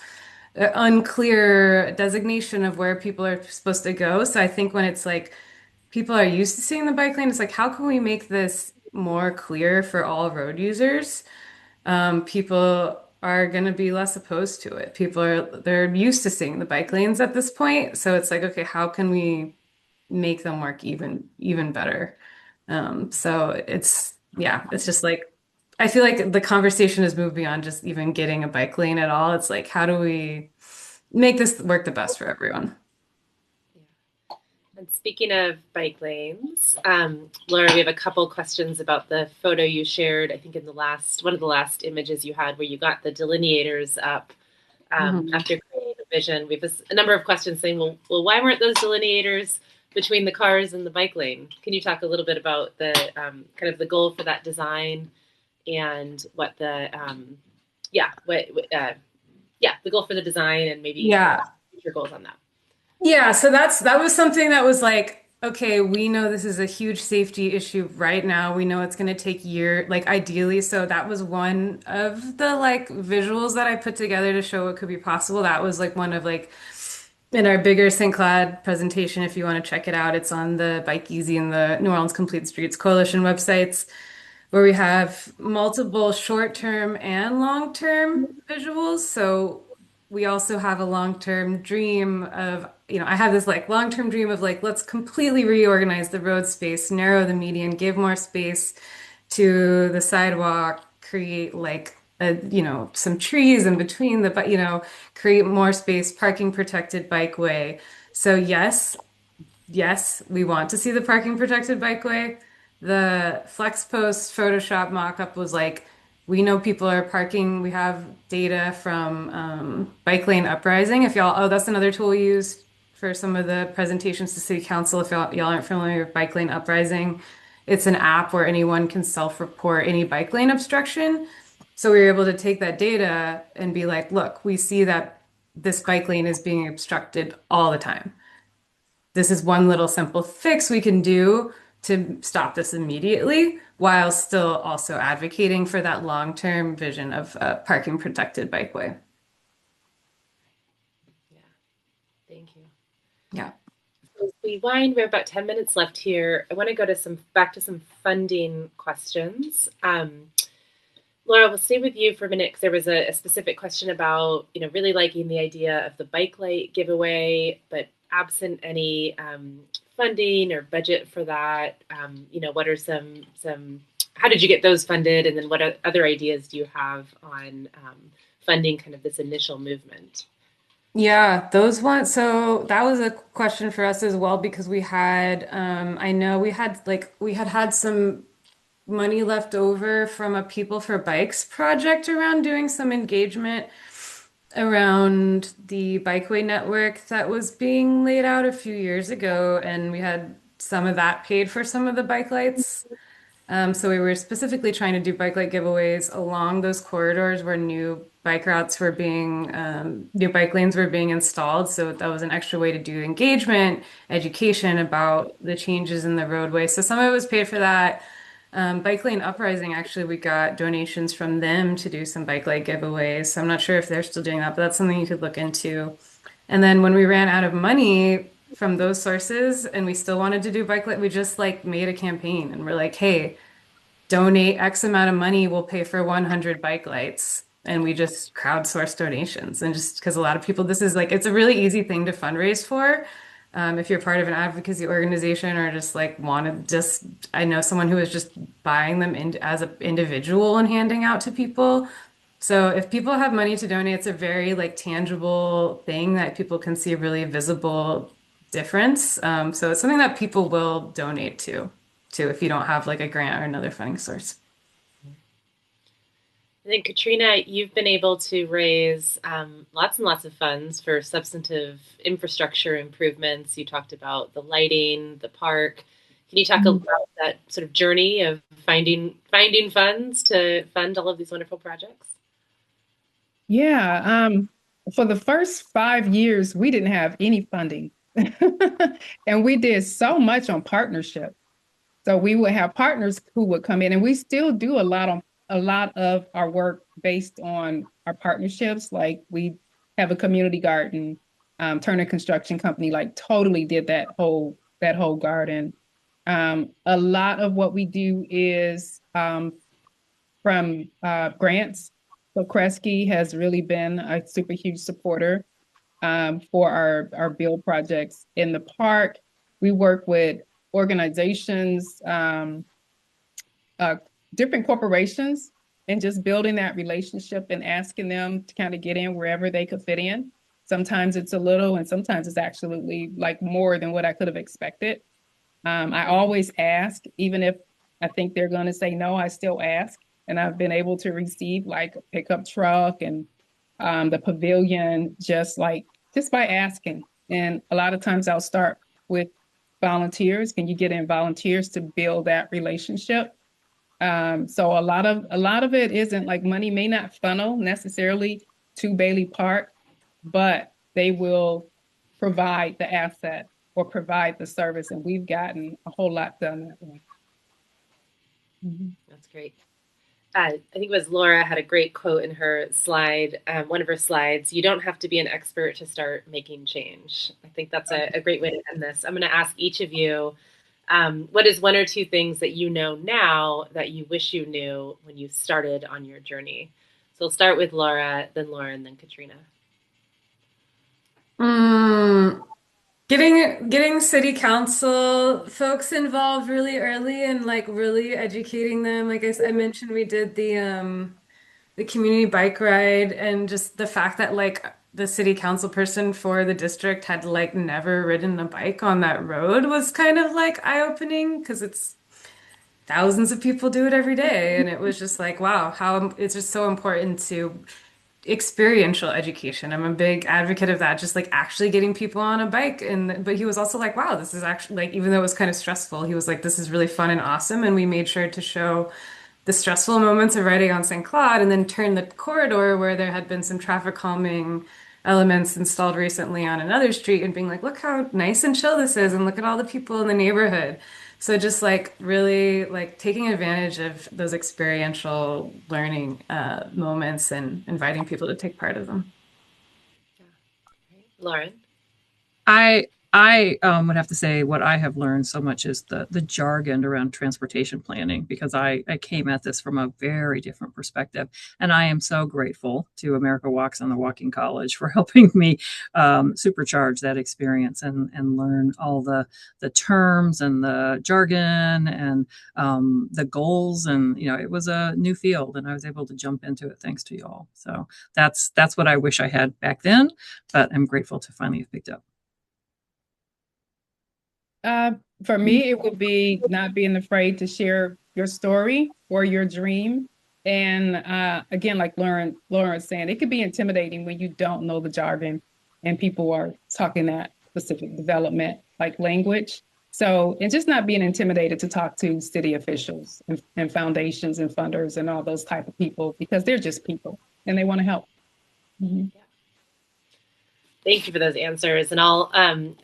D: an unclear designation of where people are supposed to go. So I think when it's like people are used to seeing the bike lane, it's like, how can we make this more clear for all road users? People are going to be less opposed to it. They're used to seeing the bike lanes at this point. So it's like, okay, how can we make them work even better? So it's just like, I feel like the conversation has moved beyond just even getting a bike lane at all. It's like, how do we make this work the best for everyone?
B: And speaking of bike lanes, Laura, we have a couple questions about the photo you shared, I think in one of the last images you had, where you got the delineators up after creating a vision. We have a number of questions saying, well, why weren't those delineators between the cars and the bike lane? Can you talk a little bit about the kind of the goal for that design, and what the the goal for the design, and maybe future goals on that?
D: Yeah, so that was something that was like, okay, we know this is a huge safety issue right now. We know it's going to take years, like ideally. So that was one of the like visuals that I put together to show what could be possible. That was like one of like in our bigger St. Cloud presentation. If you want to check it out, it's on the Bike Easy and the New Orleans Complete Streets Coalition websites, where we have multiple short-term and long-term visuals. So we also have a long-term dream of, I have this like long-term dream of like, let's completely reorganize the road space, narrow the median, give more space to the sidewalk, create like some trees in between create more space, parking protected bikeway. So yes, we want to see the parking protected bikeway. The flex post Photoshop mock-up was like, we know people are parking. We have data from Bike Lane Uprising. That's another tool we use for some of the presentations to City Council. If y'all aren't familiar with Bike Lane Uprising, it's an app where anyone can self-report any bike lane obstruction. So we were able to take that data and be like, look, we see that this bike lane is being obstructed all the time. this is one little simple fix we can do to stop this immediately, while still also advocating for that long-term vision of a parking protected bikeway.
B: Yeah, thank you.
D: Yeah.
B: As we wind, we have about 10 minutes left here. I want to go to back to some funding questions. Laura, we'll stay with you for a minute because there was a specific question about, really liking the idea of the bike light giveaway, but absent any funding or budget for that. What are how did you get those funded? And then what other ideas do you have on funding kind of this initial movement?
D: Yeah, those ones. So that was a question for us as well because we had, I know we had some money left over from a People for Bikes project around doing some engagement around the bikeway network that was being laid out a few years ago, and we had some of that paid for some of the bike lights. So we were specifically trying to do bike light giveaways along those corridors where new bike routes were being, new bike lanes were being installed. So that was an extra way to do engagement, education about the changes in the roadway. So some of it was paid for that. Bike Lane Uprising, actually, we got donations from them to do some bike light giveaways. So I'm not sure if they're still doing that, but that's something you could look into. And then when we ran out of money from those sources and we still wanted to do bike light, we just made a campaign and we're like, hey, donate X amount of money, we'll pay for 100 bike lights. And we just crowdsource donations. And just because a lot of people, this is it's a really easy thing to fundraise for. If you're part of an advocacy organization or just I know someone who is just buying them as an individual and handing out to people. So if people have money to donate, it's a very tangible thing that people can see a really visible difference. So it's something that people will donate to if you don't have a grant or another funding source.
B: I think, Katrina, you've been able to raise lots and lots of funds for substantive infrastructure improvements. You talked about the lighting, the park. Can you talk about that sort of journey of finding funds to fund all of these wonderful projects?
C: Yeah, for the first 5 years, we didn't have any funding. And we did so much on partnership. So we would have partners who would come in, and we still do a lot of our work based on our partnerships. Like we have a community garden, Turner Construction Company, totally did that whole garden. A lot of what we do is from grants. So Kresge has really been a super huge supporter for our build projects in the park. We work with organizations, different corporations, and just building that relationship and asking them to kind of get in wherever they could fit in. Sometimes it's a little, and sometimes it's absolutely more than what I could have expected. I always ask, even if I think they're going to say no, I still ask. And I've been able to receive a pickup truck and the pavilion just by asking. And a lot of times I'll start with volunteers. Can you get in volunteers to build that relationship? So a lot of it isn't money may not funnel necessarily to Bailey Park, but they will provide the asset or provide the service, and we've gotten a whole lot done that way.
B: That's great. I think it was Laura had a great quote in her slide, one of her slides. You don't have to be an expert to start making change. I think that's a great way to end this. I'm going to ask each of you, what is one or two things that you know now that you wish you knew when you started on your journey? So we'll start with Laura, then Lauren, then Katrina.
D: Getting city council folks involved really early and really educating them. Like I mentioned, we did the community bike ride, and just the fact that the city council person for the district had never ridden a bike on that road was kind of eye-opening, because it's thousands of people do it every day, and it was just wow, how it's just so important to experiential education. I'm a big advocate of that, just actually getting people on a bike. But he was also wow, this is actually even though it was kind of stressful, he was this is really fun and awesome. And we made sure to show the stressful moments of riding on St. Claude, and then turn the corridor where there had been some traffic calming elements installed recently on another street and being like, look how nice and chill this is, and look at all the people in the neighborhood. So just like really like taking advantage of those experiential learning moments and inviting people to take part of them.
B: Lauren?
E: I would have to say what I have learned so much is the jargon around transportation planning, because I came at this from a very different perspective. And I am so grateful to America Walks and the Walking College for helping me supercharge that experience and learn all the terms and the jargon and the goals. And, you know, it was a new field and I was able to jump into it thanks to you all. So that's what I wish I had back then, but I'm grateful to finally have picked up.
C: For me, it would be not being afraid to share your story or your dream. And again, like Lauren was saying, it could be intimidating when you don't know the jargon and people are talking that specific development like language. So, and just not being intimidated to talk to city officials and foundations and funders and all those type of people, because they're just people and they want to help. Mm-hmm.
B: Thank you for those answers. And I'll,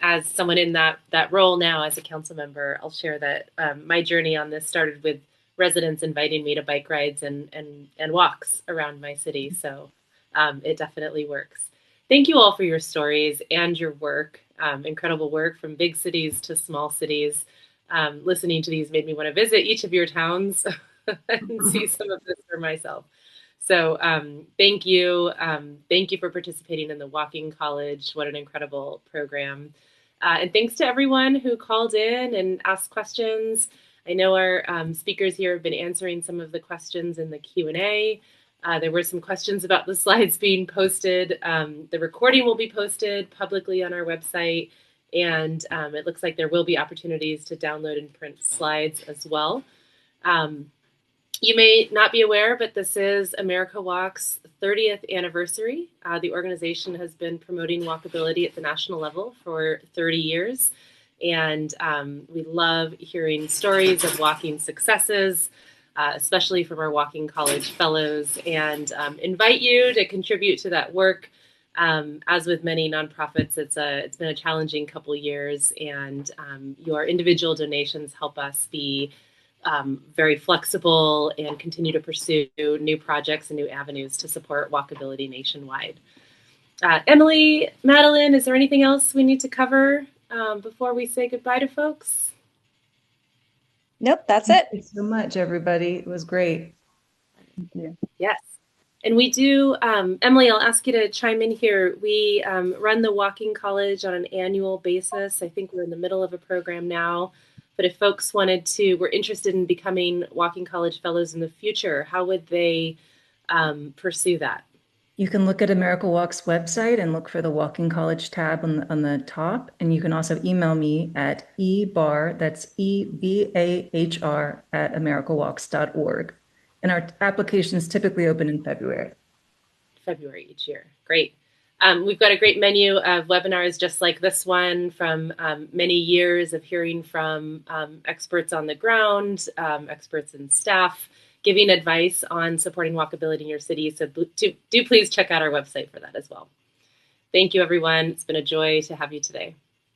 B: as someone in that role now as a council member, I'll share that my journey on this started with residents inviting me to bike rides and walks around my city. So it definitely works. Thank you all for your stories and your work. Incredible work from big cities to small cities. Listening to these made me want to visit each of your towns and see some of this for myself. So thank you. Thank you for participating in the Walking College. What an incredible program. And thanks to everyone who called in and asked questions. I know our speakers here have been answering some of the questions in the Q&A. There were some questions about the slides being posted. The recording will be posted publicly on our website. And it looks like there will be opportunities to download and print slides as well. You may not be aware, but this is America Walk's 30th anniversary. The organization has been promoting walkability at the national level for 30 years. And we love hearing stories of walking successes, especially from our Walking College fellows, and invite you to contribute to that work. As with many nonprofits, it's been a challenging couple years, and your individual donations help us be very flexible and continue to pursue new projects and new avenues to support walkability nationwide. Emily, Madeline, is there anything else we need to cover before we say goodbye to folks?
A: Nope, that's it. Thank you so much, everybody. It was great.
C: Yeah.
B: Yes. And we do, Emily, I'll ask you to chime in here. We run the Walking College on an annual basis. I think we're in the middle of a program now. But if folks were interested in becoming Walking College Fellows in the future, how would they pursue that?
A: You can look at America Walk's website and look for the Walking College tab on the top. And you can also email me at ebar, that's EBAHR, at americawalks.org. And our applications typically open in February.
B: February each year. Great. We've got a great menu of webinars just like this one from many years of hearing from experts on the ground, experts and staff, giving advice on supporting walkability in your city. So do please check out our website for that as well. Thank you, everyone. It's been a joy to have you today.